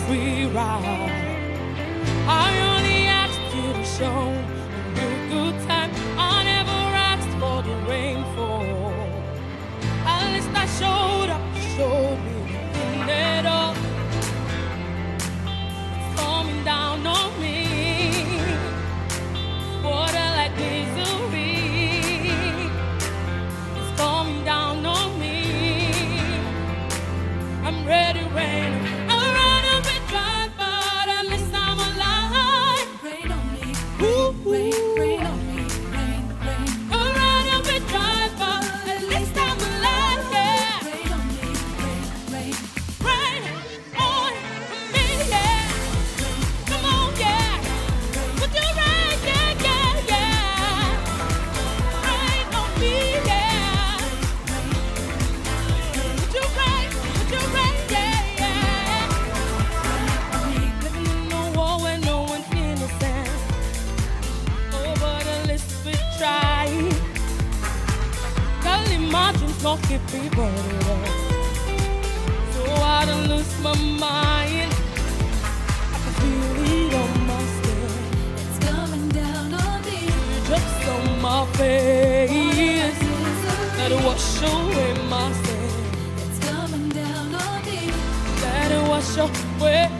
free ride. I only asked you to show me a good time. I never asked for the rainfall. At least I showed up, showed me in it all. It's coming down on me. Water like misery. It's coming down on me. I'm ready, rain. I'll run up and drive, but at least I'm alive. Rain on me, Ooh, rain, ooh. rain on me, rain, rain. I'll run up and drive, but at least I'm alive, yeah. Rain on me, rain, rain. Rain on me, yeah. Come on, yeah. Put your rain, yeah, yeah, yeah. Rain on me, yeah. Put your rain, yeah, yeah. Living in a war where no one's innocent. Oh, but at least we try. Can't imagine not keep people alive. So I don't lose my mind. I can feel it on my skin. It's coming down on me. Drops on my face. Let it wash away my sin. It's coming down on me. Let it wash away